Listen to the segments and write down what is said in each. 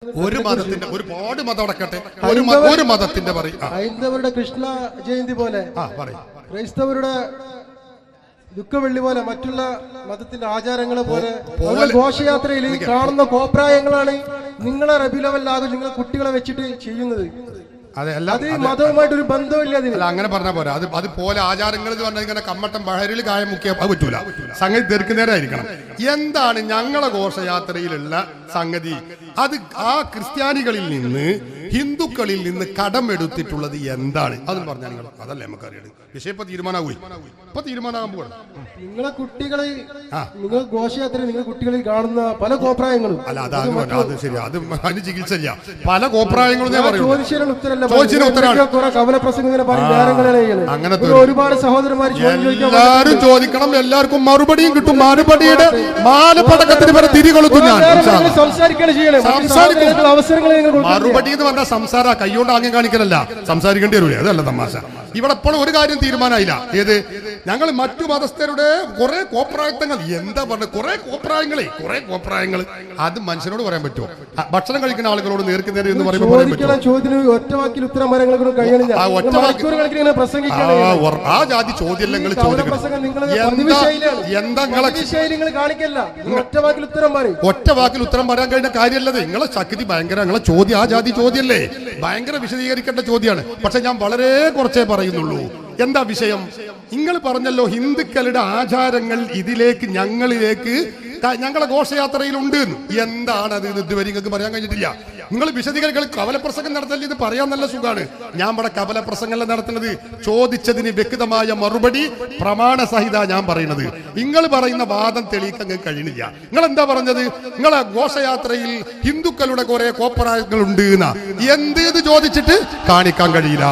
ഒരു മതത്തിന്റെ ഒരുപാട് മതം അടക്കട്ടെ, ഒരു മതത്തിന്റെ പറയും. ഹൈന്ദവരുടെ കൃഷ്ണ ജയന്തി പോലെ, ക്രൈസ്തവരുടെ ദുഃഖവെള്ളി പോലെ, മറ്റുള്ള മതത്തിന്റെ ആചാരങ്ങളെ പോലെ ഘോഷയാത്രയിൽ കാണുന്ന കോപ്രായങ്ങളാണ് നിങ്ങളെ റബീഉൽ അവ്വലിലാകും നിങ്ങൾ കുട്ടികളെ വെച്ചിട്ട് ചെയ്യുന്നത്. മതവുമായിട്ട് ഒരു ബന്ധമില്ല. അങ്ങനെ പറഞ്ഞാൽ പോരാ. അത് പോലെ ആചാരങ്ങൾ എന്ന് പറഞ്ഞാൽ ഇങ്ങനെ കമ്മട്ടം ബഹരിൽ കായം മുക്കിയ അത് പറ്റൂല. സംഗതി ദീർഘനേരമായിരിക്കണം. എന്താണ് ഞങ്ങളെ ഘോഷയാത്രയിലുള്ള സംഗതി? അത് ആ ക്രിസ്ത്യാനികളിൽ നിന്ന് ഹിന്ദുക്കളിൽ നിന്ന് കടമെടുത്തിട്ടുള്ളത് എന്താണ് അതെന്ന് പറഞ്ഞാൽ നിങ്ങൾ അതല്ലേ നമുക്കറിയാം. വിഷയം ഇപ്പൊ തീരുമാനമാകും. ഇപ്പൊ തീരുമാനമാകാൻ പോവാണ്. നിങ്ങളെ കുട്ടികളെ നിങ്ങൾ ഘോഷയാത്രയിൽ നിങ്ങൾ കുട്ടികളിൽ കാണുന്ന പല കോപ്രായങ്ങളും അല്ല അത് ശരി, അത് അതിന് ചികിത്സയില്ല. പല കോപ്രായങ്ങളും അങ്ങനെ ഒരുപാട് സഹോദരന്മാർ എല്ലാരും ചോദിക്കണം, എല്ലാവർക്കും മറുപടിയും കിട്ടും. മറുപടിയുടെ മാലപ്പടക്കത്തിന് വരെ തിരികൊളുത്തും ഞാൻ. മറുപടി എന്ന് പറഞ്ഞാൽ സംസാര കൈകൊണ്ട് ആംഗ്യം കാണിക്കലല്ല, സംസാരിക്കേണ്ടി വരില്ല. അതല്ല തമാശ. ഇവിടെ എപ്പോഴും ഒരു കാര്യം തീരുമാനമായില്ല. ഏത്? ഞങ്ങൾ മറ്റു മതസ്ഥരുടെ കുറെ കോപ്രായങ്ങൾ, എന്താ പറഞ്ഞ കുറെ കോപ്രായങ്ങൾ അത് മനുഷ്യനോട് പറയാൻ പറ്റുമോ? ഭക്ഷണം കഴിക്കുന്ന ആളുകളോട് നേർക്ക് നേരെ എന്ന് പറയുമ്പോൾ പറയാൻ പറ്റുമോ? ആ ജാതി ചോദ്യം നിങ്ങൾ ചോദിക്കണം. ഒറ്റ വാക്കിൽ ഉത്തരം പറയാൻ കഴിഞ്ഞ കാര്യമല്ലത്. നിങ്ങളെ ശക്തി ഭയങ്കര, നിങ്ങളെ ചോദ്യം ആ ജാതി ചോദ്യമല്ലേ, ഭയങ്കര വിശദീകരിക്കേണ്ട ചോദ്യമാണ്. പക്ഷെ ഞാൻ വളരെ കുറച്ചേ പറയുന്നുള്ളൂ. എന്താ വിഷയം? നിങ്ങൾ പറഞ്ഞല്ലോ ഹിന്ദുക്കളുടെ ആചാരങ്ങൾ ഇതിലേക്ക് ഞങ്ങളിലേക്ക് ഞങ്ങളെ ഘോഷയാത്രയിലുണ്ട്. എന്താണത്? ഇതുവരെ നിങ്ങൾക്ക് പറയാൻ കഴിഞ്ഞിട്ടില്ല. നിങ്ങൾ വിശദീകരികൾ കവലപ്രസംഗം നടത്തല്ലേ? ഇത് പറയാൻ നല്ല സുഖമാണ്. ഞാൻ ഇവിടെ കവലപ്രസംഗമല്ല നടത്തുന്നത്. ചോദിച്ചതിന് വ്യക്തമായ മറുപടി പ്രമാണസഹിത ഞാൻ പറയുന്നത്. നിങ്ങൾ പറയുന്ന വാദം തെളിയിക്കാൻ കഴിയണില്ല. നിങ്ങൾ എന്താ പറഞ്ഞത്? നിങ്ങളെ ഘോഷയാത്രയിൽ ഹിന്ദുക്കളുടെ കുറെ കോപ്രായങ്ങളുണ്ട് എന്നാ. എന്ത് ചോദിച്ചിട്ട് കാണിക്കാൻ കഴിയില്ല.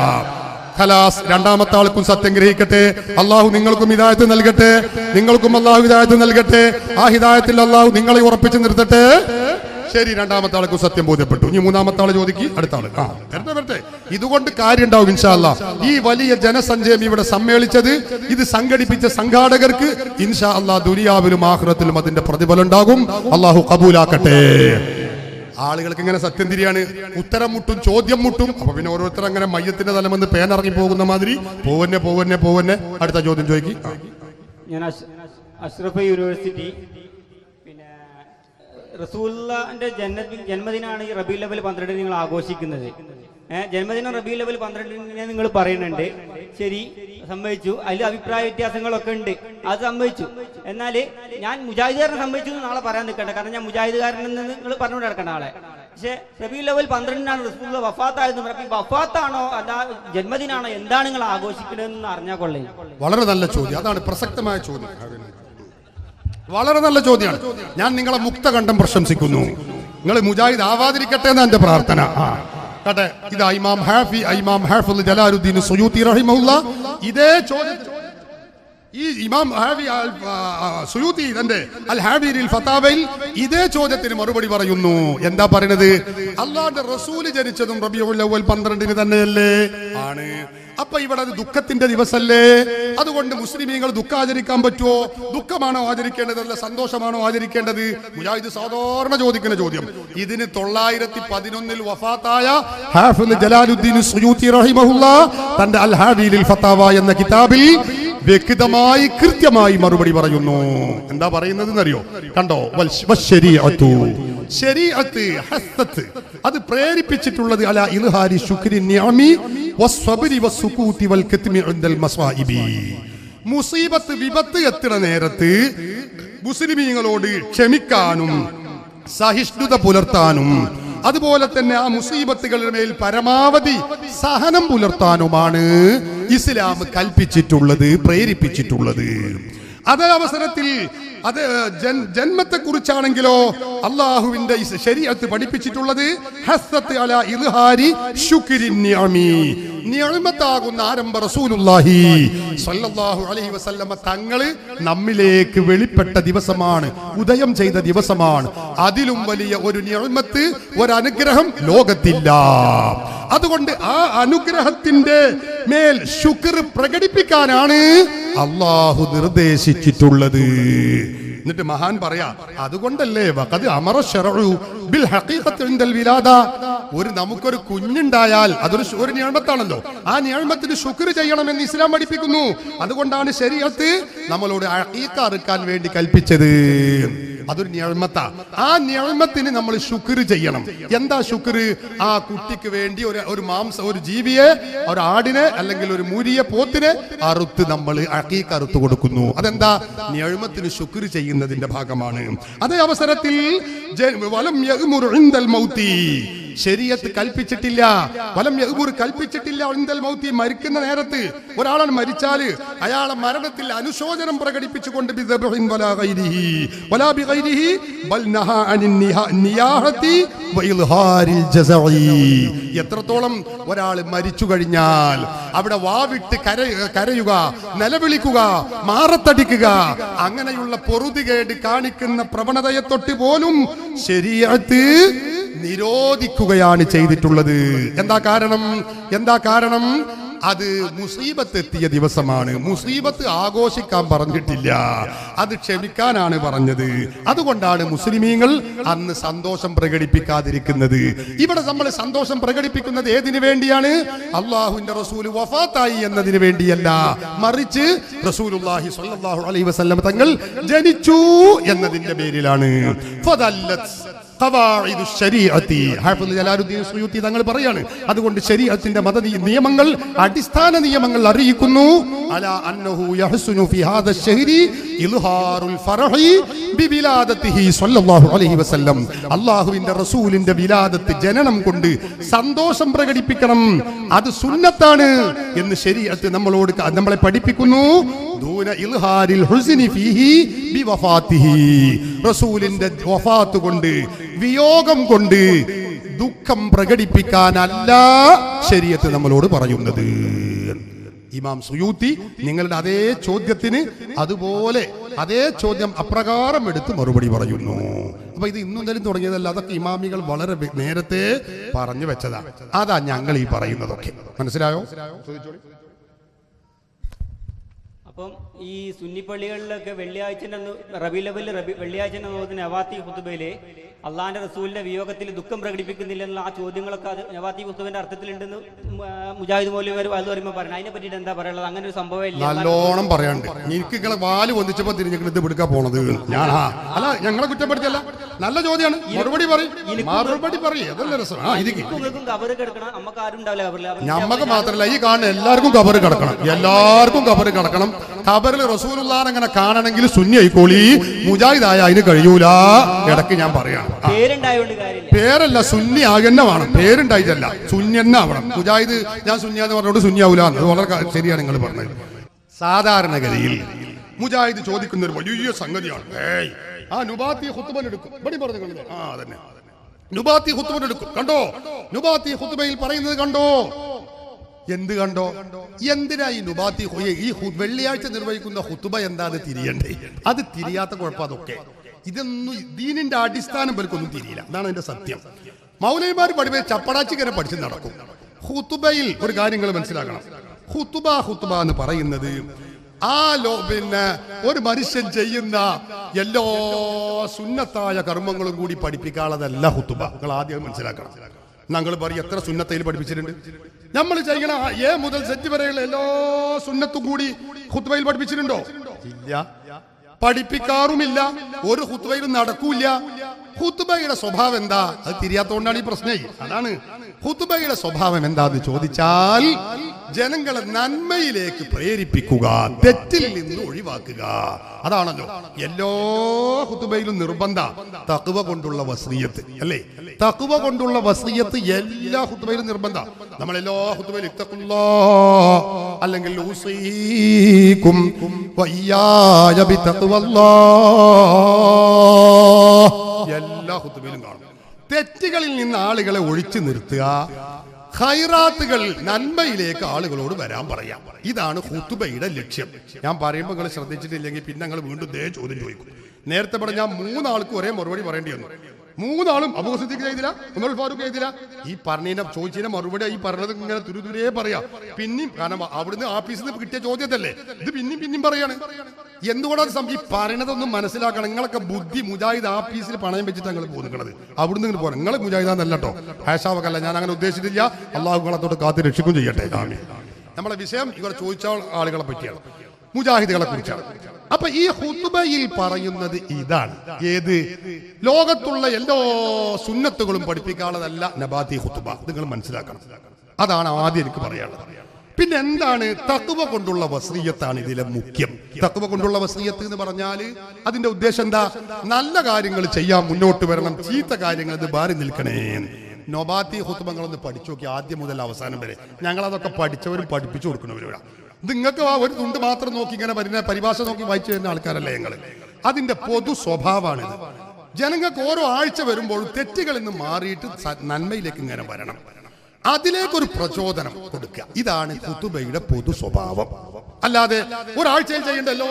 ഖലാസ്. രണ്ടാമത്തെ ആൾക്കും സത്യം ഗ്രഹിക്കട്ടെ. അള്ളാഹു നിങ്ങൾക്കും ഹിദായത്ത് നൽകട്ടെ. നിങ്ങൾക്കും അള്ളാഹു ഹിദായത്ത് നൽകട്ടെ. ആ ഹിദായത്തിൽ അള്ളാഹു നിങ്ങളെ ഉറപ്പിച്ചു നിർത്തട്ടെ. ശരി, രണ്ടാമത്തെ ആൾക്കും സത്യം ബോധ്യപ്പെട്ടു. ഇനി മൂന്നാമത്തെ ആള് ചോദിക്കും. അടുത്ത ആള് വരട്ടെ. ഇതുകൊണ്ട് കാര്യം ഉണ്ടാവും ഇൻഷാ അല്ലാഹ്. ഈ വലിയ ജനസഞ്ചയം ഇവിടെ സമ്മേളിച്ചത്, ഇത് സംഘടിപ്പിച്ച സംഘാടകർക്ക് ഇൻഷാ അല്ലാഹ് ദുനിയാവിലും ആഖിറത്തിലും അതിന്റെ പ്രതിഫലം ഉണ്ടാകും. അള്ളാഹു കബൂലാക്കട്ടെ. ആളുകൾക്ക് ഇങ്ങനെ സത്യം തിരിയാണ്, ഉത്തരം മുട്ടും ചോദ്യം മുട്ടും. അപ്പൊ പിന്നെ ഓരോരുത്തർ അങ്ങനെ മയ്യത്തിന്റെ തലമെന്ന് പേനിറങ്ങി പോകുന്ന മാതിരി പോവന്നെ. അടുത്ത ചോദ്യം ചോദിക്കും. ഞാൻ അഷ്റഫ് യൂണിവേഴ്സിറ്റി, പിന്നെ റസൂലുള്ളാഹിന്റെ ജന്മദിനമാണ് ഈ റബീഉൽ അവ്വൽ 12 നിങ്ങൾ ആഘോഷിക്കുന്നത്. ജന്മദിനം റബീഉൽ അവ്വൽ 12 നിങ്ങൾ പറയുന്നുണ്ട്. ശരി, സമ്മതിച്ചു. അതിൽ അഭിപ്രായ വ്യത്യാസങ്ങളൊക്കെ ഉണ്ട്, അത് സമ്മതിച്ചു. എന്നാൽ ഞാൻ മുജാഹിദുകാരനെ സമ്മതിച്ചു നാളെ പറയാൻ നിൽക്കണ്ട, കാരണം ഞാൻ മുജാഹിദുകാരനെന്ന് നിങ്ങൾ പറഞ്ഞുകൊണ്ട് നടക്കേണ്ട ആളെ. പക്ഷെ റബീഉൽ അവ്വൽ 12 റസൂലുള്ളാഹി വഫാത്തായത്. വഫാത്താണോ അതാ ജന്മദിനാണോ എന്താണ് നിങ്ങൾ ആഘോഷിക്കണമെന്ന് അറിഞ്ഞാൽ കൊള്ളേ. വളരെ നല്ല ചോദ്യം. അതാണ് പ്രസക്തമായ ചോദ്യം. വളരെ നല്ല ചോദ്യമാണ്. ഞാൻ നിങ്ങളെ മുക്തകണ്ഠം പ്രശംസിക്കുന്നു. നിങ്ങൾ മുജാഹിദ് ആവാതിരിക്കട്ടെ എന്നാണ് എന്റെ പ്രാർത്ഥന. ഇതാ ഇമാം ഹാഫിദ് ജലാലുദ്ദീൻ സുയൂത്തി റഹിമഹുല്ലാ ഇതേ ചോദ്യം ഈ ഇമാം സുയൂത്തി തന്റെ അൽ ഹാബീരിൽ ഫതാവയിൽ ഇതേ ചോദ്യത്തിന് മറുപടി പറയുന്നു. എന്താ പറയുന്നത്? അല്ലാഹുവിന്റെ റസൂൽ ജനിച്ചതും റബീഉൽ അവ്വൽ 12 തന്നെയല്ലേ? ആണ്. അപ്പൊ ഇവിടെ അത് ദുഃഖത്തിന്റെ ദിവസല്ലേ? അതുകൊണ്ട് മുസ്ലിമീങ്ങൾ ദുഃഖം ആചരിക്കാൻ പറ്റുമോ? ദുഃഖമാണോ ആചരിക്കേണ്ടത്, അല്ല സന്തോഷമാണോ ആചരിക്കേണ്ടത്? മുജാഹിദ് സാധാരണ ചോദിക്കുന്ന ചോദ്യം. ഇതിന് 911 വഫാത്തായ ഹാഫിദ് ജലാലുദ്ദീൻ സുയൂത്തി റഹിമഹുല്ലാ തന്റെ അൽ ഹാബീരിൽ ഫതാവ എന്ന കിതാബിൽ വ്യക്തമായി കൃത്യമായി മറുപടി പറയുന്നു. എന്താ പറയുന്നത് എന്നറിയോ? കണ്ടോ? ശരീഅത്ത് ഹസ്സത്ത്, അത് പ്രേരിപ്പിച്ചിട്ടുള്ളത് അലാ ഇൽഹാരി ശുക്രി നിഅമി വസ്സബ്രി വസ്സുകൂതി വൽകത്മി ഇൻദൽ മസായിബി. മുസീബത്ത് വിപത്ത് എത്തുന്ന നേരത്ത് മുസ്ലിമീങ്ങളോട് ക്ഷമിക്കാനും സഹിഷ്ണുത പുലർത്താനും അതുപോലെ തന്നെ ആ മുസീബത്തുകളുടെ മേൽ പരമാവധി സഹനം പുലർത്താനുമാണ് ഇസ്ലാം കൽപ്പിച്ചിട്ടുള്ളത്, പ്രേരിപ്പിച്ചിട്ടുള്ളത്. അതേ അവസരത്തിൽ അത് ജന്മത്തെ കുറിച്ചാണെങ്കിലോ അള്ളാഹുവിന്റെ ശരീഅത്ത് പഠിപ്പിച്ചിട്ടുള്ളത് ഹസ്സത്ത് അലാ ഇൽഹാരി ശുക്രി നിഅമി, നിഅമത്താകുന്ന ആരംഭ റസൂലുള്ളാഹി സ്വല്ലല്ലാഹു അലൈഹി വസല്ലമ തങ്ങള് നമ്മിലേക്ക് വെളിപ്പെട്ട ദിവസമാണ്, ഉദയം ചെയ്ത ദിവസമാണ്. അതിലും വലിയ ഒരു നിഅമത്ത്, ഒരു അനുഗ്രഹം ലോകത്തില്ല. അതുകൊണ്ട് ആ അനുഗ്രഹത്തിന്റെ മേൽ ശുക്ർ പ്രകടിപ്പിക്കാനാണ് അള്ളാഹു നിർദ്ദേശിച്ചിട്ടുള്ളത്. എന്നിട്ട് മഹാൻ പറയാ, അതുകൊണ്ടല്ലേ വഖദ് അമറ ശറഉ ബിൽ ഹഖീഖത്തി ഇൻദൽ വിലാദ, നമുക്കൊരു കുഞ്ഞുണ്ടായാൽ അതൊരു നിഅമത്താണല്ലോ, ആ നിഅമത്തിന് ശുക്ർ ചെയ്യണമെന്ന് ഇസ്ലാം പഠിപ്പിക്കുന്നു. അതുകൊണ്ടാണ് ശരീഅത്ത് നമ്മളോട് അഖീഖ അറുക്കാൻ വേണ്ടി കൽപ്പിച്ചത്. അതൊരു നിഅമത്താ. ആ നിഅമത്തിന് നമ്മൾ ശുക്ർ ചെയ്യണം. എന്താ ശുക്ർ? ആ കുട്ടിക്ക് വേണ്ടി ഒരു ജീവിയെ, ഒരു ആടിനെ അല്ലെങ്കിൽ ഒരു മൂരിയെ, പോത്തിനെ അറുത്ത് നമ്മൾ അഖീഖ അറുത്ത് കൊടുക്കുന്നു. അതെന്താ? നിഅമത്തിന് ശുക്ർ ചെയ്യുന്നതിന്റെ ഭാഗമാണ്. അതേ അവസരത്തിൽ വലം യഅ്മുറു ഇൻദൽ മൗതി, ശരീഅത്ത് കൽപ്പിച്ചിട്ടില്ല, വലം യഅ്മുറു കൽപ്പിച്ചിട്ടില്ല ഇൻദൽ മൗതി, മരിക്കുന്ന നേരത്ത് ഒരാളാണ് മരിച്ചാല് അയാളെ മരണത്തിൽ അനുശോചനം പ്രകടിപ്പിച്ചുകൊണ്ട് ബിദബ്ഹിൻ വലാ ഗൈരിഹി വലാ ബിഗൈരിഹി ബൽ നഹാ അനിൻ നിയാഹതി വഇൽഹാരിൽ ജസഇ. എത്രത്തോളം ഒരാൾ മരിച്ചു കഴിഞ്ഞാൽ അവിടെ വാവിട്ട് കരയുക, നിലവിളിക്കുക, മാറത്തടിക്കുക, അങ്ങനെയുള്ള പൊറുതികേട് കാണിക്കുന്ന പ്രവണതയെ തൊട്ട് പോലും ശരീഅത്ത് നിരോധിക്കുകയാണ് ചെയ്തിട്ടുള്ളത്. എന്താ കാരണം? അത് മുസീബത്ത് എത്തിയ ദിവസമാണ്. മുസീബത്ത് ആഘോഷിക്കാൻ പറഞ്ഞിട്ടില്ല, അത് ക്ഷമിക്കാനാണ് പറഞ്ഞത്. അതുകൊണ്ടാണ് മുസ്ലിമീങ്ങൾ അന്ന് സന്തോഷം പ്രകടിപ്പിക്കാതിരിക്കുന്നത്. ഇവിടെ നമ്മൾ സന്തോഷം പ്രകടിപ്പിക്കുന്നത് ഏതിനു വേണ്ടിയാണ്? അള്ളാഹുവിന്റെ റസൂൽ വഫാത്തായി എന്നതിന് വേണ്ടിയല്ല, മറിച്ച് റസൂലുള്ളാഹി സ്വല്ലല്ലാഹു അലൈഹി വസല്ലം തങ്ങൾ ജനിച്ചു എന്നതിന്റെ പേരിലാണ്. തങ്ങൾ പറയാണ്, അതുകൊണ്ട് ശരീഅത്തിന്റെ നിയമങ്ങൾ, അടിസ്ഥാന നിയമങ്ങൾ അറിയിക്കുന്നു. അലാ അന്നഹു യഹ്സുനു ഫി ഹാദ അശ്ശഹരി ഇൽഹാറുൽ ഫറഹി ബിവിലാദതിഹി സ്വല്ലല്ലാഹു അലൈഹി വസല്ലം. അല്ലാഹുവിന്റെ റസൂലിന്റെ വിലാദത്ത്, ജനനം കൊണ്ട് സന്തോഷം പ്രകടിപ്പിക്കണം, അത് സുന്നത്താണ് എന്ന് ശരീഅത്ത് നമ്മളെ പഠിപ്പിക്കുന്നു. ദൂന ഇൽഹാരിൽ ഹുസ്നി ഫീഹി ബിവഫാതിഹി, റസൂലിന്റെ വഫാത്ത് കൊണ്ട്, വിയോഗം കൊണ്ട് ദുഃഖം പ്രകടിപ്പിക്കാനല്ല ശരീഅത്ത് നമ്മളോട് പറയുന്നത്. ഇമാം സുയൂത്തി നിങ്ങളുടെ അതേ ചോദ്യത്തിന് അതുപോലെ അതേ ചോദ്യം അപ്രകാരം എടുത്ത് മറുപടി പറയുന്നു. അപ്പൊ ഇത് ഇന്നും തന്നെ തുടങ്ങിയതല്ല, അതൊക്കെ ഇമാമികൾ വളരെ നേരത്തെ പറഞ്ഞു വെച്ചതാണ്. അതാ ഞങ്ങൾ ഈ പറയുന്നതൊക്കെ. മനസ്സിലായോ? അപ്പം ഈ സുന്നി പള്ളികളിലൊക്കെ റബീഉൽ അവ്വൽ വെള്ളിയാഴ്ച നവാത്തി ഖുതുബയില് അള്ളാഹിന്റെ റസൂലിന്റെ വിയോഗത്തിൽ ദുഃഖം പ്രകടിപ്പിക്കുന്നില്ലെന്നുള്ള ആ ചോദ്യങ്ങളൊക്കെ അത് നവാത്തി ഖുതുബിന്റെ അർത്ഥത്തിലുണ്ടെന്ന് മുജാഹിദ് മൗലവിമാർ അത് പറയുമ്പോൾ പറഞ്ഞു. അതിനെ പറ്റിയിട്ട് എന്താ പറയുള്ളത്? അങ്ങനെ ഒരു സംഭവം ഇല്ല. നല്ലോണം പറയാണ്ട്. എനിക്ക് നിങ്ങളെ വാല് വന്നിച്ചപ്പോ തിരിഞ്ഞിട്ട് ഇത് എടുക്കാൻ പോണത് അല്ല, ഞങ്ങളെ കുറ്റപ്പെടുത്തിയല്ല. നല്ല ചോദ്യമാണ്, മറുപടി പറയും. അതല്ല രസം. കബറ് കിടക്കണം, നമുക്ക് ആരും ഉണ്ടാവില്ല. ഞമ്മക്ക് മാത്രല്ല, ഈ കാണുന്ന എല്ലാവർക്കും കബറ് കിടക്കണം, എല്ലാവർക്കും കബറ് കിടക്കണം. ഖബറിൽ റസൂലുള്ളാഹിനെ അങ്ങനെ കാണണമെങ്കിൽ സുന്നി ആയിക്കോളി, മുജാഹിദായ അതിന് കഴിയൂല. ഇടയ്ക്ക് ഞാൻ പറയാം, പേരല്ല സുന്നി ആകന്നെ വേണം, പേരുണ്ടായിട്ടല്ല, സുന്നി തന്നെ ആവണം. മുജാഹിദ് ഞാൻ സുന്നിയാന്ന് പറഞ്ഞോണ്ട് സുന്നിയാവൂല. അത് വളരെ ശരിയാണ് നിങ്ങൾ പറഞ്ഞത്. സാധാരണഗതിയിൽ മുജാഹിദ് ചോദിക്കുന്ന ഒരു വലിയ സംഗതിയാണ്, ആ നുബാത്തി ഖുത്ബ എടുക്കും. അതന്നെ നുബാത്തി ഖുത്ബ എടുക്കും. കണ്ടോ, നുബാത്തി ഖുത്ബയിൽ പറയുന്നത് കണ്ടോ? എന്ത് കണ്ടോ? എന്തിനാ ഈ നുബാത്തി, ഈ വെള്ളിയാഴ്ച നിർവഹിക്കുന്ന ഖുത്ബ എന്താന്ന് തിരിയണ്ടേ? അത് തിരിയാത്ത കുഴപ്പം. അതൊക്കെ ഇതൊന്നും ദീനിന്റെ അടിസ്ഥാനം പേർക്കൊന്നും തിരിയില്ല. അതാണ് അതിന്റെ സത്യം. മൗലവിമാർ പഠിപ്പിച്ച ചപ്പടാച്ചിക്കരെ പഠിച്ച് നടക്കും. ഖുത്ബയിൽ ഒരു കാര്യങ്ങൾ മനസ്സിലാക്കണം. ഖുത്ബ എന്ന് പറയുന്നത് ഒരു മനുഷ്യൻ ചെയ്യുന്ന എല്ലാ സുന്നത്തായ കർമ്മങ്ങളും കൂടി പഠിപ്പിക്കാനുള്ളതല്ല ഖുത്ബ. നിങ്ങൾ ആദ്യം മനസ്സിലാക്കണം. ഞങ്ങൾ പറയും എത്ര സുന്നത്തയിൽ പഠിപ്പിച്ചിട്ടുണ്ട്. നമ്മൾ ചെയ്യണ എ മുതൽ സെറ്റ് വരെയുള്ള എല്ലാ സുന്നത്തും കൂടി ഖുത്ബയിൽ പഠിപ്പിച്ചിട്ടുണ്ടോ? ഇല്ല, പഠിപ്പിക്കാറുമില്ല. ഒരു ഖുത്ബയിലും നടക്കൂല. ഖുത്ബയുടെ സ്വഭാവം എന്താ? അത് തിരിയാത്തോണ്ടാണ് ഈ പ്രശ്നം. അതാണ് ഖുത്ബയുടെ സ്വഭാവം എന്താന്ന് ചോദിച്ചാൽ, ജനങ്ങളെ നന്മയിലേക്ക് പ്രേരിപ്പിക്കുക, തെറ്റിൽ നിന്ന് ഒഴിവാക്കുക. അതാണല്ലോ എല്ലാ ഖുത്ബയിലും നിർബന്ധ. തഖ്വ കൊണ്ടുള്ള വസിയ്യത്ത് അല്ലേ? തഖ്വ കൊണ്ടുള്ള വസിയ്യത്ത് എല്ലാ ഖുത്ബയിലും നിർബന്ധ. നമ്മൾ എല്ലാ ഖുത്ബയിലും ഇത്തഖുല്ലാഹ് അല്ലെങ്കിൽ ഉസീകും വഇയ്യായ ബിതഖ്വല്ലാഹ് എല്ലാ ഖുത്ബയിലും കാണും. തെറ്റുകളിൽ നിന്ന് ആളുകളെ ഒഴിച്ചു നിർത്തുക, ഖൈറാത്തുകൾ, നന്മയിലേക്ക് ആളുകളോട് വരാൻ പറയാം. ഇതാണ് ഖുത്ബയുടെ ലക്ഷ്യം. ഞാൻ പറയുമ്പോൾ നിങ്ങൾ ശ്രദ്ധിച്ചിട്ടില്ലെങ്കിൽ പിന്നെ നിങ്ങൾ വീണ്ടും ചോദ്യം ചോദിക്കും. നേരത്തെ പറഞ്ഞ ഞാൻ 3 ആൾക്ക് ഒരേ മറുപടി പറയേണ്ടി വന്നു. മൂന്നാളും അബൂ സിദ്ദീഖ് ചെയ്തില്ല, ഉമർ ഫാറൂഖ് ചെയ്തില്ല. ഈ പറഞ്ഞതിനെ ചോദിച്ചതിന്റെ മറുപടി ഈ പറഞ്ഞത് ഇങ്ങനെ തുരുതുരേ പറയാ. പിന്നെയും കാരണം അവിടുന്ന് ആഫീസിൽ നിന്ന് കിട്ടിയ ചോദ്യത്തല്ലേ ഇത് പിന്നെയും പറയാണ്. എന്തുകൊണ്ടാണ് ഈ പറയണതൊന്നും മനസ്സിലാക്കണം. നിങ്ങളൊക്കെ ബുദ്ധി മുജാഹിദ് ആഫീസിൽ പണയം വെച്ചിട്ട് നിങ്ങൾ പോകുന്നത്. അവിടുന്ന് ഇങ്ങനെ പോകണം. നിങ്ങൾ മുജാഹിദാന്നല്ല കേട്ടോ, ഹാഷാവക്കല്ല, ഞാൻ അങ്ങനെ ഉദ്ദേശിച്ചിട്ടില്ല. അള്ളാഹു നിങ്ങളത്തോട് കാത്ത് രക്ഷിക്കും ചെയ്യട്ടെ. നമ്മളെ വിഷയം ഇവിടെ ചോദിച്ച ആളുകളെ പറ്റിയാണ്, മുജാഹിദുകളെ കുറിച്ചാണ്. അപ്പൊ ഈ ഖുതുബയിൽ പറയുന്നത് ഇതാണ്. ഏത്? ലോകത്തുള്ള എല്ലാ സുന്നത്തുകളും പഠിപ്പിക്കാനുള്ളതല്ല നബാത്തി ഖുതുബ. നിങ്ങൾ മനസ്സിലാക്കണം. അതാണ് ആദ്യം എനിക്ക് പറയാനുള്ളത്. പിന്നെ എന്താണ്? തഖ്വ കൊണ്ടുള്ള വസിയ്യത്താണ് ഇതിലെ മുഖ്യം. തഖ്വ കൊണ്ടുള്ള വസിയ്യത്ത് എന്ന് പറഞ്ഞാൽ അതിന്റെ ഉദ്ദേശം എന്താ? നല്ല കാര്യങ്ങൾ ചെയ്യാൻ മുന്നോട്ട് വരണം, ചീത്ത കാര്യങ്ങൾ ഇത് മാറി നിൽക്കണേ. നബാത്തി ഖുതുബകളൊന്ന് പഠിച്ചു നോക്കി, ആദ്യം മുതൽ അവസാനം വരെ. ഞങ്ങളതൊക്കെ പഠിച്ചവരും പഠിപ്പിച്ചു കൊടുക്കുന്നവരും. ഇത് നിങ്ങൾക്ക് ഒരു തുണ്ട് മാത്രം നോക്കി ഇങ്ങനെ പരിഭാഷ നോക്കി വായിച്ചു വരുന്ന ആൾക്കാരല്ലേ ഞങ്ങൾ. അതിന്റെ പൊതു സ്വഭാവമാണിത്. ജനങ്ങൾക്ക് ഓരോ ആഴ്ച വരുമ്പോൾ തെറ്റുകളിൽ നിന്ന് മാറിയിട്ട് നന്മയിലേക്ക് ഇങ്ങനെ വരണം, അതിലേക്കൊരു പ്രചോദനം കൊടുക്കുക. ഇതാണ് ഖുതുബയുടെ പൊതു സ്വഭാവം. അല്ലാതെ ഒരാഴ്ചയിൽ ചെയ്യേണ്ട എല്ലാ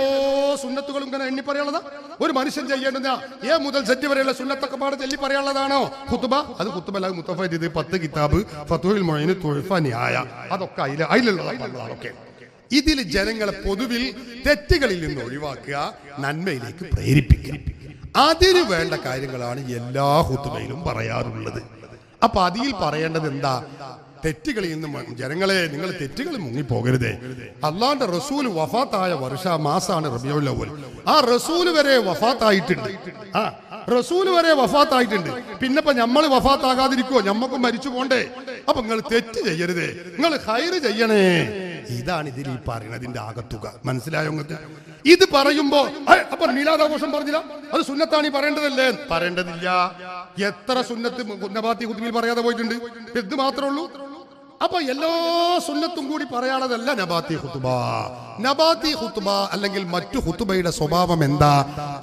സുന്നത്തുകളും ഇങ്ങനെ എണ്ണി പറയാനുള്ളതാ? ഒരു മനുഷ്യൻ ചെയ്യേണ്ടുന്ന എ മുതൽ സെറ്റ് വരെയുള്ള സുന്നത്തൊക്കെ പാടെ ചൊല്ലി പറയാനുള്ളതാണോ ഖുതുബ? അത് ഖുതുബ അല്ല. മുത്തഫയ്യിദ് 10 കിതാബ്, ഫത്ഹുൽ മുഈൻ, തുഹ്ഫ, നിഹായ, അതൊക്കെ അതിലുള്ളതൊക്കെ. ഇതിൽ ജനങ്ങളെ പൊതുവിൽ തെറ്റുകളിൽ നിന്ന് ഒഴിവാക്കുക, നന്മയിലേക്ക് പ്രേരിപ്പിക്കുക. അതിന് വേണ്ട കാര്യങ്ങളാണ് എല്ലാ ഖുതുബയിലും പറയാറുള്ളത്. അപ്പൊ അതിൽ പറയേണ്ടത് എന്താ? തെറ്റുകളിൽ നിന്ന് ജനങ്ങളെ, നിങ്ങൾ തെറ്റുകളിൽ മുങ്ങിപ്പോകരുതേ. അള്ളാന്റെ റസൂൽ വഫാത്തായ മാസാണ് റബീഉൽ അവ്വൽ. ആ റസൂൽ വരെ വഫാത്തായിട്ടുണ്ട്. റസൂൽ വരെ വഫാത്തായിട്ടുണ്ട്. പിന്നെ ഇപ്പൊ നമ്മൾ വഫാത്താകാതിരിക്കുവോ? ഞമ്മക്കും മരിച്ചു പോണ്ടേ? അപ്പൊ നിങ്ങൾ തെറ്റ് ചെയ്യരുതേ, നിങ്ങൾ ഖൈറ് ചെയ്യണേ. ഇതാണ് ഇതിൽ ഈ പറയുന്നതിന്റെ ആകത്തുക. മനസ്സിലായോ നിങ്ങൾക്ക്? ഇത് പറയുമ്പോ അപ്പൊ മീലാദാഘോഷം പറഞ്ഞില്ല, അത് സുന്നത്താണ്, ഈ പറയേണ്ടതല്ലേ? പറയേണ്ടതില്ല. എത്ര സുന്നത്ത് നബാത്തി ഖുതുബയിൽ പറയാതെ പോയിട്ടുണ്ട്? ഇത് മാത്രമേ ഉള്ളൂ. അപ്പൊ എല്ലാ സുന്നത്തും കൂടി പറയാനുള്ളതല്ല നബാത്തി ഖുതുബ. നബാത്തി ഖുതുബ അല്ലെങ്കിൽ മറ്റു ഖുതുബയുടെ സ്വഭാവം എന്താ?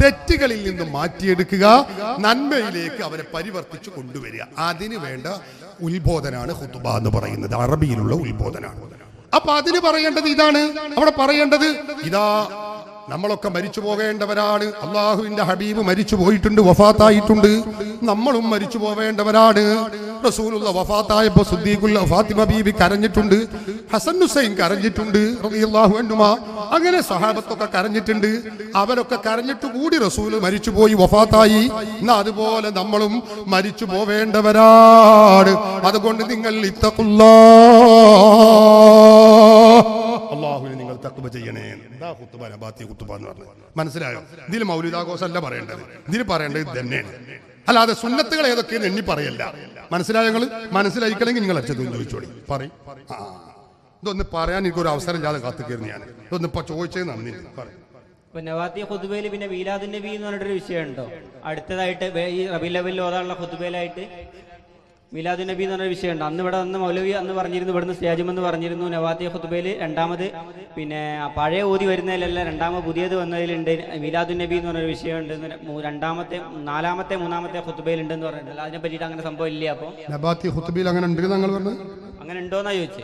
തെറ്റുകളിൽ നിന്ന് മാറ്റിയെടുക്കുക, നന്മയിലേക്ക് അവരെ പരിവർത്തിച്ചു കൊണ്ടുവരിക. അതിന് വേണ്ട ഉത്ബോധനാണ് ഖുതുബ എന്ന് പറയുന്നത്. അറബിയിലുള്ള ഉത്ബോധനാണ്. അപ്പൊ അതിന് പറയേണ്ടത് ഇതാണ്. അവിടെ പറയേണ്ടത് ഇതാ, നമ്മളൊക്കെ മരിച്ചു പോകേണ്ടവരാണ്. അള്ളാഹുവിന്റെ ഹബീബ് മരിച്ചു പോയിട്ടുണ്ട്, വഫാത്തായിട്ടുണ്ട്. നമ്മളും മരിച്ചു പോവേണ്ടവരാണ്. റസൂലുള്ള വഫാത്തായപ്പോ സിദ്ദീഖുൽ ഫാത്തിമ ബീബി കരഞ്ഞിട്ടുണ്ട്, ഹസൻ ഹുസൈൻ കരഞ്ഞിട്ടുണ്ട് റളിയല്ലാഹു അൻഹുമാ. അങ്ങനെ സഹാബത്തൊക്കെ കരഞ്ഞിട്ടുണ്ട്. അവരൊക്കെ കരഞ്ഞിട്ട് കൂടി റസൂൽ മരിച്ചുപോയി, വഫാത്തായി. എന്നാ അതുപോലെ നമ്മളും മരിച്ചു പോവേണ്ടവരാണ്. അതുകൊണ്ട് നിങ്ങൾ അള്ളാഹുവിനെ നിങ്ങൾ തഖ്വ ചെയ്യണേ. എന്താ ഖുതുബ? നബാത്തി ഖുതുബ എന്ന് പറഞ്ഞത് മനസ്സിലായോ? ഇതിൽ മൗലിദാഘോഷം അല്ല പറയേണ്ടത്. ഇതിൽ പറയേണ്ടത് ഇത് തന്നെയാണ്. അല്ലാതെ സുന്നത്തുകൾ ഏതൊക്കെയെന്ന് എണ്ണി പറയല്ല. മനസ്സിലായോ? നിങ്ങൾ മനസ്സിലായിക്കണമെങ്കിൽ നിങ്ങൾ അച്ഛൻ ചോദിച്ചോളി, പറയും. ഇതൊന്ന് പറയാൻ എനിക്കൊരു അവസരം ഇല്ലാതെ കാത്തുകയായിരുന്നു ഞാൻ. ഇതൊന്ന് ഇപ്പൊ ചോദിച്ചത് നന്ദി. പറയും. നബാത്തി ഖുതുബയിൽ പിന്നെ മീലാദുൻ നബി എന്ന് പറഞ്ഞിട്ടൊരു വിഷയമുണ്ടോ? അടുത്തതായിട്ട് ഈ റബീഉൽ അവ്വലിൽ ഓതാനുള്ള ഖുതുബയിലായിട്ട് മീലാദുൻ നബി എന്ന് പറഞ്ഞൊരു വിഷയമുണ്ട്. അന്ന് ഇവിടെ വന്ന് മൗലവി അന്ന് പറഞ്ഞിരുന്നു, ഇവിടുന്ന് സ്റ്റേജുമെന്ന് പറഞ്ഞിരുന്നു. നബാത്തി ഖുതുബയിൽ രണ്ടാമത് പിന്നെ പഴയ ഓതി വരുന്നതിലല്ല, രണ്ടാമത് പുതിയത് വന്നതിലുണ്ട് മീലാദുൻ നബി എന്ന് പറഞ്ഞൊരു വിഷയമുണ്ട്. നാലാമത്തെ മൂന്നാമത്തെ ഖുതുബയിൽ ഉണ്ടെന്ന് പറഞ്ഞിട്ടില്ല. അതിനെ പറ്റിയിട്ട് അങ്ങനെ സംഭവം ഇല്ല. അപ്പൊ നബാത്തി ഖുതുബയിൽ അങ്ങനെ ഉണ്ട് നിങ്ങൾ പറഞ്ഞത്? അങ്ങനെ ഉണ്ടോന്നാ ചോദിച്ചേ.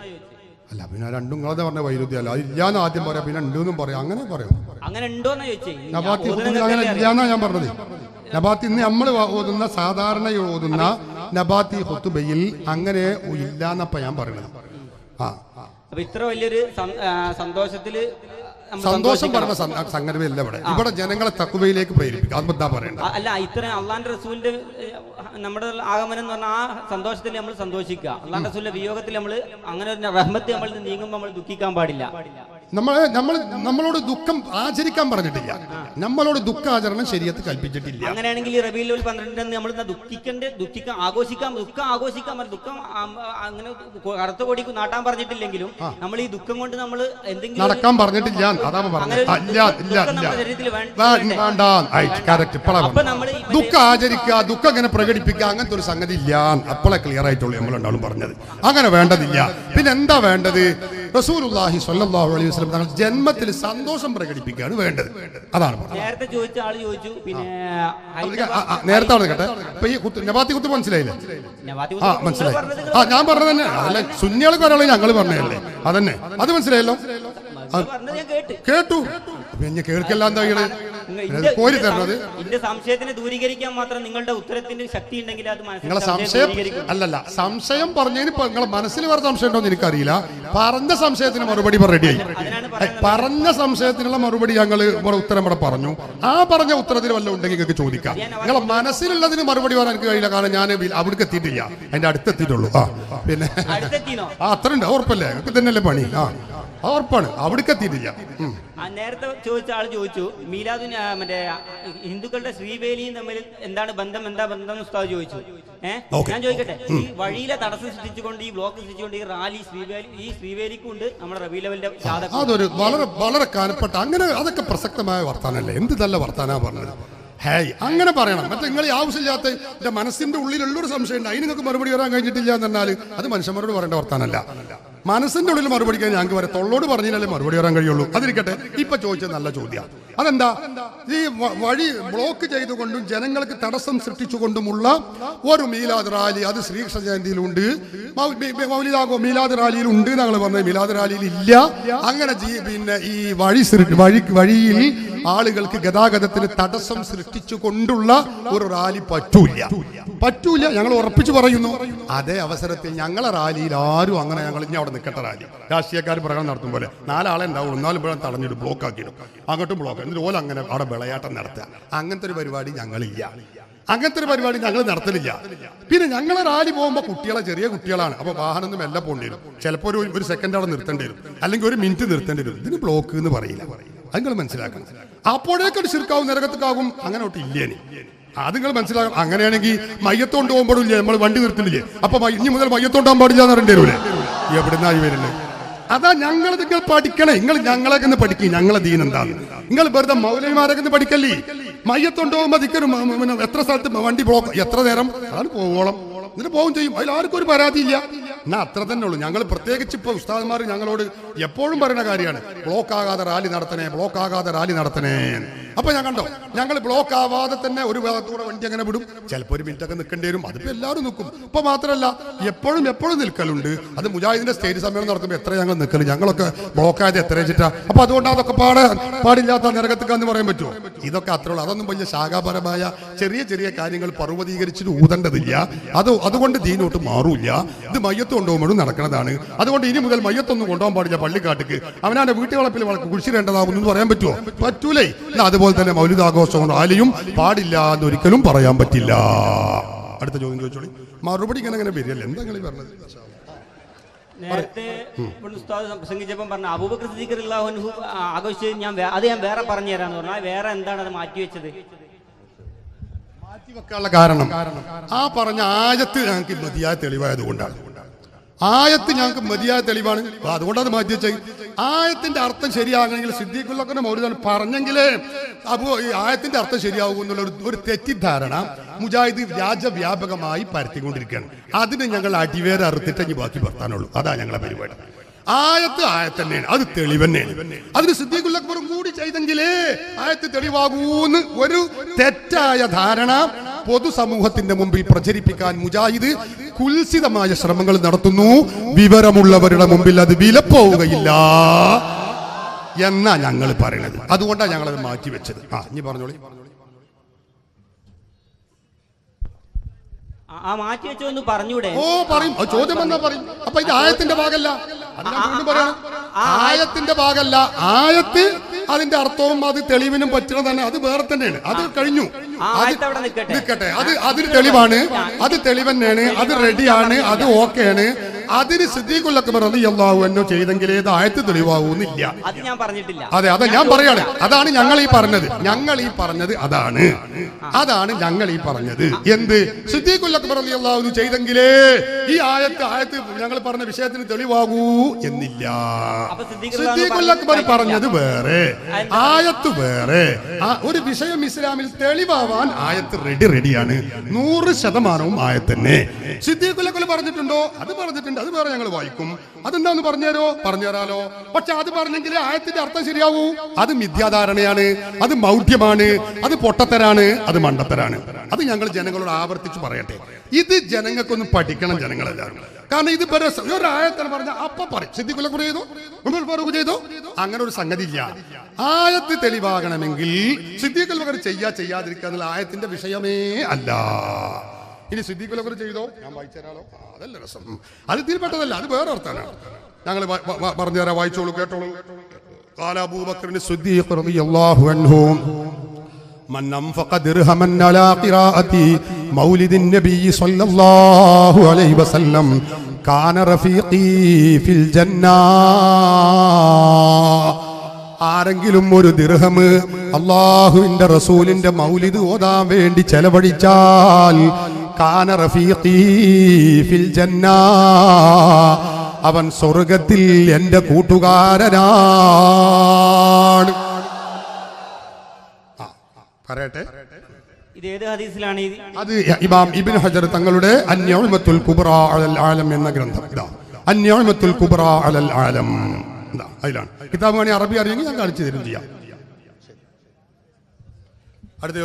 അല്ല, പിന്നെ രണ്ടും നിങ്ങളെ പറഞ്ഞ വൈരുദ്ധ്യമല്ല. ഇല്ലാന്ന് ആദ്യം പറയാം, പിന്നെ ഉണ്ടെന്നും പറയാം. അങ്ങനെ പറയാം. അങ്ങനെ ഉണ്ടോന്നാ ചോദിച്ചേ. നബാത്തി ഖുതുബയിൽ അങ്ങനെ ഇല്ലാന്നാ ഞാൻ പറഞ്ഞത്. നബാത്തി ഇന്ന് നമ്മൾ ഓതുന്ന സാധാരണ ഓതുന്ന നബാത്തി ഖുതുബയിൽ അങ്ങനെ ഇല്ലാന്നപ്പ ഞാൻ പറയുന്നത്. അപ്പൊ ഇത്ര വലിയൊരു സന്തോഷത്തില് സന്തോഷം പറഞ്ഞ സംഗതിയല്ല ഇവിടെ. ഇവിടെ ജനങ്ങളെ തഖ്വയിലേക്ക് പ്രേരിപ്പിക്കുക. അതെന്താ പറയണ്ടത്? അല്ല, ഇത്ര അള്ളാന്റെ റസൂലിന്റെ നമ്മുടെ ആഗമനം എന്ന് പറഞ്ഞാൽ ആ സന്തോഷത്തിൽ നമ്മൾ സന്തോഷിക്കുക. അള്ളാന്റെ റസൂലിന്റെ വിയോഗത്തിൽ നമ്മൾ അങ്ങനെ ഒരു റഹ്മത്ത് നമ്മൾ നീങ്ങുമ്പോൾ നമ്മൾ ദുഃഖിക്കാൻ പാടില്ല. നമ്മളോട് ദുഃഖം ആചരിക്കാൻ പറഞ്ഞിട്ടില്ല. നമ്മളോട് ദുഃഖാചരണം ശരീഅത്ത് കൽപ്പിച്ചിട്ടില്ല. അങ്ങനെയാണെങ്കിൽ റബീഉൽ അവ്വൽ 12 നമ്മൾ ദുഃഖം ആഘോഷിക്കാം. ദുഃഖം അങ്ങനെ കറുത്ത കൊടിക്ക് നാട്ടാൻ പറഞ്ഞിട്ടില്ലെങ്കിലും നമ്മൾ ഈ ദുഃഖം കൊണ്ട് നമ്മൾ എന്തെങ്കിലും നടക്കാൻ പറഞ്ഞിട്ടില്ല. ദുഃഖം ആചരിക്കുക, ദുഃഖം ഇങ്ങനെ പ്രകടിപ്പിക്കുക, അങ്ങനത്തെ ഒരു സംഗതി ഇല്ല. അപ്പോഴേ ക്ലിയർ ആയിട്ടുള്ളൂ നമ്മളുണ്ടാവും പറഞ്ഞത്. അങ്ങനെ വേണ്ടതില്ല. പിന്നെ എന്താ വേണ്ടത്? റസൂലുള്ളാഹി സ്വല്ലല്ലാഹു അലൈഹി വസല്ലം തങ്ങൾ ജന്മത്തിൽ സന്തോഷം പ്രകടിപ്പിക്കുകയാണ് വേണ്ടത്. അതാണ് നേരത്തെ ചോദിച്ച ആള് ചോദിച്ചു. പിന്നെ നേരത്തെ ആണ് കേട്ടെ. ഇപ്പൊ ഈ നബാത്തി ഖുതുബ മനസ്സിലായില്ലേ? മനസ്സിലായി. ഞാൻ പറഞ്ഞത് തന്നെ. അല്ല, സുന്നികൾക്ക് ഒരാളെ ഞങ്ങൾ പറഞ്ഞതല്ലേ? അതന്നെ, അത് മനസ്സിലായല്ലോ. കേട്ടു. പിന്നെ കേൾക്കല്ല എന്താ കോരി തരണത് എന്റെ സംശയത്തിനെ ദൂരീകരിക്കാൻ മാത്രം നിങ്ങളുടെ ഉത്തരത്തിന്റെ ശക്തി ഉണ്ടെങ്കിൽ അത് നിങ്ങളെ സംശയം അല്ലല്ല, സംശയം പറഞ്ഞതിന് ഇപ്പൊ നിങ്ങളെ മനസ്സിൽ വേറെ സംശയം ഉണ്ടോ എന്ന് എനിക്കറിയില്ല. പറഞ്ഞ സംശയത്തിന് മറുപടി റെഡിയായി. പറഞ്ഞ സംശയത്തിനുള്ള മറുപടി ഞങ്ങൾ ഇവിടെ ഉത്തരം ഇവിടെ പറഞ്ഞു. ആ പറഞ്ഞ ഉത്തരത്തിൽ വല്ല ഉണ്ടെങ്കിൽ നിങ്ങൾക്ക് ചോദിക്കാം. നിങ്ങളെ മനസ്സിലുള്ളതിന് മറുപടി പറയാൻ എനിക്ക് കഴിയില്ല, കാരണം ഞാൻ അവിടേക്ക് എത്തിയിട്ടില്ല, അതിന്റെ അടുത്തെത്തിയിട്ടുള്ളൂ. പിന്നെ അത്ര ഉണ്ട്, ഉറപ്പല്ലേ? നിങ്ങൾക്ക് തന്നെയല്ലേ പണി. ഉറപ്പാണ്, അവിടേക്ക് എത്തിയിട്ടില്ല. നേരത്തെ ചോദിച്ച ആൾ ചോദിച്ചു മീലാദുൻ മറ്റേ ഹിന്ദുക്കളുടെ ശ്രീവേലിയും തമ്മിൽ എന്താണ് ബന്ധം, എന്താ ബന്ധം ഉസ്താദ് ചോദിച്ചു. ഞാൻ ചോദിക്കട്ടെ, ഈ വഴിയിലെ തടസ്സം സൃഷ്ടിച്ചുകൊണ്ട്, ഈ ബ്ലോക്ക് സൃഷ്ടിച്ചുകൊണ്ട് ഈ റാലി ഈ ശ്രീവേലിക്കുണ്ട് നമ്മുടെ റബീഉൽ ലെവലിന്റെ അതൊരു വളരെ വളരെ കാലപ്പെട്ട അങ്ങനെ അതൊക്കെ പ്രസക്തമായ വർത്താനല്ലേ? എന്ത് നല്ല വർത്താനാ പറഞ്ഞത്. ഹേയ്, അങ്ങനെ പറയണം. മറ്റേ നിങ്ങൾ ഈ ആവശ്യമില്ലാത്ത എന്റെ മനസ്സിന്റെ ഉള്ളിലുള്ളൊരു സംശയം ഉണ്ട്, അതിന് നിങ്ങൾക്ക് മറുപടി വരാൻ കഴിഞ്ഞിട്ടില്ല എന്ന് പറഞ്ഞാൽ അത് മനുഷ്യന്മാരോട് പറയേണ്ട വർത്താനല്ല. മനസ്സിന്റെ ഉള്ളിൽ മറുപടി ഞങ്ങൾക്ക് വരെ തൊള്ളോട് പറഞ്ഞാലേ മറുപടി വരാൻ കഴിയുള്ളൂ. അതിരിക്കട്ടെ, ഇപ്പൊ ചോദിച്ചത് നല്ല ചോദ്യം. അതെന്താ? ഈ വഴി ബ്ലോക്ക് ചെയ്തുകൊണ്ടും ജനങ്ങൾക്ക് തടസ്സം സൃഷ്ടിച്ചുകൊണ്ടുമുള്ള ഒരു മീലാദ് റാലി, അത് ശ്രീകൃഷ്ണ ജയന്തിയിലുണ്ട്, മീലാദ് റാലിയിലുണ്ട് ഞങ്ങൾ പറഞ്ഞത്. മീലാദ് റാലിയിൽ ഇല്ല. അങ്ങനെ പിന്നെ ഈ വഴിയിൽ ആളുകൾക്ക് ഗതാഗതത്തിന് തടസ്സം സൃഷ്ടിച്ചുകൊണ്ടുള്ള ഒരു റാലി പറ്റൂല. ഞങ്ങൾ ഉറപ്പിച്ചു പറയുന്നു. അതേ അവസരത്തിൽ ഞങ്ങളെ റാലിയിൽ ആരും അങ്ങനെ ഞങ്ങൾ ഇനി അവിടെ നിൽക്കട്ടെ, റാലി രാഷ്ട്രീയക്കാർ പ്രകടനം നടത്തും പോലെ 4 ആളെ ഉണ്ടാവും, 4 പേരും തടഞ്ഞിട്ട് ബ്ലോക്ക് ആക്കിയിടും, അങ്ങോട്ടും ബ്ലോക്ക്. എന്നിട്ട് ഓല അങ്ങനെ അവിടെ വിളയാട്ടം നടത്തുക. അങ്ങനത്തെ ഒരു പരിപാടി ഞങ്ങളില്ല, അങ്ങനത്തെ ഒരു പരിപാടി ഞങ്ങൾ നടത്തലില്ല. പിന്നെ ഞങ്ങളെ റാലി പോകുമ്പോൾ ചെറിയ കുട്ടികളാണ്, അപ്പൊ വാഹനം എല്ലാം പോകേണ്ടി വരും. ചിലപ്പോൾ ഒരു സെക്കൻഡ് അവിടെ നിർത്തേണ്ടി വരും, അല്ലെങ്കിൽ 1 മിനിറ്റ് നിർത്തേണ്ടി വരും. ഇതിന് ബ്ലോക്ക് എന്ന് പറയില്ല, അത് നിങ്ങൾ മനസ്സിലാക്കണം. അപ്പോഴേക്കൊരു ശിർക്കാവും നരകത്തേക്കാവും, അങ്ങനെ ഒട്ട് ഇല്ലേനി. അത് നിങ്ങൾ മനസ്സിലാക്കണം. അങ്ങനെയാണെങ്കിൽ മയ്യത്തോണ്ട് പോകുമ്പോഴും ഇല്ലേ നമ്മൾ വണ്ടി നിർത്തുന്നില്ലേ? അപ്പൊ ഇനി മുതൽ മയ്യത്തോണ്ടാൻ പാടില്ല എന്ന് പറയേണ്ടി വരൂലേ? എവിടുന്നായി വരുന്നത്? അതാ നിങ്ങൾ പഠിക്കണേ. നിങ്ങൾ ഞങ്ങളൊക്കെ ഒന്ന് പഠിക്കും, ഞങ്ങളെ ദീൻ എന്താണ്. നിങ്ങൾ വെറുതെ മൗലവിമാരൊക്കെ ഒന്ന് പഠിക്കല്ലേ? മയ്യത്തോണ്ട് പോകുമ്പോ ദിക്കരും എത്ര സ്ഥലത്ത് വണ്ടി ബ്ലോക്ക്, എത്ര നേരം അതാണ് പോവോളം, എന്നിട്ട് പോകും ചെയ്യും. അതിൽ ആർക്കും ഒരു പരാതിയില്ല. എന്നാ അത്ര തന്നെ ഉള്ളൂ. ഞങ്ങൾ പ്രത്യേകിച്ച് ഇപ്പൊ ഉസ്താദ്മാർ ഞങ്ങളോട് എപ്പോഴും പറയുന്ന കാര്യമാണ്, ബ്ലോക്ക് ആകാതെ റാലി നടത്തണേ. അപ്പൊ ഞാൻ കണ്ടോ, ഞങ്ങൾ ബ്ലോക്ക് ആവാതെ തന്നെ ഒരു ഭാഗത്തൂടെ വണ്ടി അങ്ങനെ വിടും. ചിലപ്പോൾ 1 മിനിറ്റ് ഒക്കെ നിൽക്കേണ്ടി വരും. അതിപ്പോ എല്ലാവരും നിൽക്കും. ഇപ്പൊ മാത്രമല്ല, എപ്പോഴും നിൽക്കലുണ്ട്. അത് മുജാഹിദിന്റെ സ്റ്റേജ് സമ്മേളനം നടത്തുമ്പോൾ എത്ര ഞങ്ങൾ നിൽക്കല്, ഞങ്ങളൊക്കെ ബ്ലോക്ക് ആയത് എത്ര വെച്ചിട്ടാ. അപ്പൊ അതുകൊണ്ട് അതൊക്കെ പാടില്ലാത്ത നരകത്തേക്കാന്ന് പറയാൻ പറ്റുമോ? ഇതൊക്കെ അത്ര ഉള്ളൂ. അതൊന്നും വലിയ ശാഖാപരമായ ചെറിയ കാര്യങ്ങൾ പർവ്വതീകരിച്ചിട്ട് ഊതേണ്ടതില്ല. അതുകൊണ്ട് ദീനോട്ട് മാറൂല. ഇത് മയ്യത്ത് കൊണ്ടുപോകുമ്പോഴും നടക്കുന്നതാണ്. അതുകൊണ്ട് ഇനി മുതൽ മയ്യത്തൊന്നും കൊണ്ടുപോകാൻ പാടില്ല പള്ളിക്കാട്ടിക്ക്. അവനാന്റെ വീട്ടുവളപ്പിൽ കുഴിച്ചിടേണ്ടതാകുന്നു എന്ന് പറയാൻ പറ്റുമോ? പറ്റൂലേ. അതുപോലെ തന്നെ മൗലിദ് ആഘോഷവും റാലിയും പാടില്ല എന്നൊരിക്കലും പറയാൻ പറ്റില്ല. അടുത്ത ചോദ്യം ചോദിച്ചോളി. മറുപടി ഇങ്ങനെ വരില്ല. എന്താ നിങ്ങൾ പറഞ്ഞത്? നേരത്തെ ഉസ്താദ് പ്രസംഗിച്ചപ്പം പറഞ്ഞ അബൂബക്കർ സിദ്ദീഖ് റളിയല്ലാഹു അൻഹു ആഘോഷിച്ചത് ഞാൻ വേറെ പറഞ്ഞു തരാന്ന് പറഞ്ഞാൽ വേറെ എന്താണ് അത് മാറ്റിവെച്ചത്? മാറ്റിവെക്കാനുള്ള കാരണം ആ പറഞ്ഞ ആയത്ത് ഞങ്ങൾക്ക് മതിയായ തെളിവായത് കൊണ്ടാണ്. ആയത്ത് ഞങ്ങൾക്ക് മതിയായ തെളിവാണ്, അതുകൊണ്ടത് മാറ്റി വെച്ചത്. ആയത്തിന്റെ അർത്ഥം ശരിയാകണമെങ്കിൽ സിദ്ദീഖുൽ മൗലൂദ് പറഞ്ഞെങ്കിലേ അപ്പോ ഈ ആയത്തിന്റെ അർത്ഥം ശരിയാകും എന്നുള്ള ഒരു തെറ്റിദ്ധാരണ മുജാഹിദ് വ്യാപകമായി പരത്തിക്കൊണ്ടിരിക്കുകയാണ്. അതിന് ഞങ്ങൾ അടിവേറെ അറുത്തിട്ട് ബാക്കി വർത്താനുള്ളൂ. അതാ ഞങ്ങളെ പരിപാടി. ആയത്ത് തന്നെയാണ്, അത് തെളിവ് തന്നെയാണ്. അതിന് സിദ്ദീഖുൽ അക്ബറും കൂടി ചെയ്തെങ്കിലേ ആയത്ത് തെളിവാകൂന്ന് ഒരു തെറ്റായ ധാരണ പൊതുസമൂഹത്തിന്റെ മുമ്പിൽ പ്രചരിപ്പിക്കാൻ മുജാഹിദ് കുൽസിതമായ ശ്രമങ്ങൾ നടത്തുന്നു. വിവരമുള്ളവരുടെ മുമ്പിൽ അത് വിലപ്പോവുകയില്ല എന്നാ ഞങ്ങൾ പറയണത്. അതുകൊണ്ടാണ് ഞങ്ങളത് മാറ്റിവെച്ചത്. ഇനി പറഞ്ഞോളി. ആ മാറ്റി വെച്ചോന്ന് പറഞ്ഞൂടെ? പറയും. ചോദ്യം വന്നാ പറയും. അപ്പൊ ഇത് ആയത്തിന്റെ ഭാഗമല്ല. ആയത്തിന്റെ ഭാഗമല്ല. ആയത്ത് അതിന്റെ അർത്ഥവും അത് തെളിവിനും പറ്റുന്ന തന്നെ, അത് വേറെ തന്നെയാണ്. അത് കഴിഞ്ഞു. നിൽക്കട്ടെ, അതിന് തെളിവാണ്, അത് തെളിവ് തന്നെയാണ്, അത് റെഡിയാണ്, അത് ഓക്കെയാണ്. അതിന് സിദ്ദീഖുൽ അക്ബർ റളിയല്ലാഹു അൻഹു ചെയ്തെങ്കിലേ ഇത് ആയത്ത് തെളിവാകുന്നില്ല. അതെ, ഞാൻ പറയാണ്. അതാണ് ഞങ്ങൾ ഈ പറഞ്ഞത്. അതാണ് ഞങ്ങൾ ഈ പറഞ്ഞത്. എന്ത്? സിദ്ദീഖുൽ അക്ബർ റളിയല്ലാഹു അൻഹു ചെയ്തെങ്കിലേ ഈ ആയത്ത് ഞങ്ങൾ പറഞ്ഞ വിഷയത്തിന് തെളിവാകൂ എന്നില്ല. സിദ്ദീഖുൽ അക്ബർ പറഞ്ഞത് വേറെ, ആയത്ത് വേറെ. ഒരു വിഷയം ഇസ്ലാമിൽ തെളിവാവാൻ ആയത്ത് റെഡിയാണ്. 100% ആയത്ത് തന്നെ. സിദ്ദീഖുൽ അക്ബർ പറഞ്ഞിട്ടുണ്ടോ? അത് പറഞ്ഞിട്ടുണ്ട്. ആയത്തുണ്ട്, അത് വേറെ ഞങ്ങൾ വായിക്കും. അതെന്താന്ന് പറഞ്ഞുതരാലോ. പക്ഷെ അത് പറഞ്ഞെങ്കിലേ ആയത്തിന്റെ അർത്ഥം ശരിയാവൂ. അത് മിഥ്യാധാരണയാണ്, അത് മൗഢ്യമാണ്, അത് പൊട്ടത്തരാണ്, അത് മണ്ടത്തരാണ്. അത് ഞങ്ങൾ ജനങ്ങളോട് ആവർത്തിച്ച് പറയട്ടെ. ഇത് ജനങ്ങൾക്കൊന്ന് പഠിക്കണം, ജനങ്ങളെല്ലാവരും. കാരണം ഇത് ഒരു ആയത്തിന് പറഞ്ഞ അപ്പൊ പറയും സിദ്ദീഖുൽ അക്ബർ ചെയ്തു, ഉമർ ഫാറൂഖ് ചെയ്തു. അങ്ങനെ ഒരു സംഗതി ഇല്ല. ആയത്ത് തെളിവാകണമെങ്കിൽ സിദ്ദീഖുൽ അക്ബർ ചെയ്യാതിരിക്കുക എന്നുള്ള ആയത്തിന്റെ വിഷയമേ അല്ല. ഇനി സിദ്ദീഖുൽ അക്ബർ ചെയ്തോ, ഞാൻ വായിച്ചു തരാലോ. അതല്ല രസം, അത് ഇതിൽപ്പെട്ടതല്ല, അത് വേറെ അർത്ഥമാണ്. ഞങ്ങൾ പറഞ്ഞു തരാം, വായിച്ചോളൂ, കേട്ടോളൂ. ഖാല അബൂബക്കർ സിദ്ദീഖ് റളിയല്ലാഹു അൻഹു من أنفق درهما على قراءة مولد النبي صلى الله عليه وسلم كان رفيقي في الجنة. ആരെങ്കിലും ഒരു ദിർഹം അല്ലാഹുവിന്റെ റസൂലിന്റെ മൗലിദ് ഓതാൻ വേണ്ടി ചെലവഴിച്ചാൽ കാന റഫീഖി ഫിൽ ജന്ന, അവൻ സ്വർഗ്ഗത്തിൽ എന്റെ കൂട്ടുകാരനാണ്. പറയട്ടെ, ഇത് ഏത് ഹദീസിലാണ്? അത് ഇമാം ഇബ്നു ഹജർ തങ്ങളുടെ അൻ-നിഅമത്തുൽ കുബ്ര അലൽ ആലം എന്ന ഗ്രന്ഥം. ഇതാ അൻ-നിഅമത്തുൽ കുബ്ര അലൽ ആലം, ഇതാ അതിലാണ്. കിതാബ് അറബി അറിയെങ്കിൽ ഞാൻ കാണിച്ചു തരും ചെയ്യാം. അടുത്ത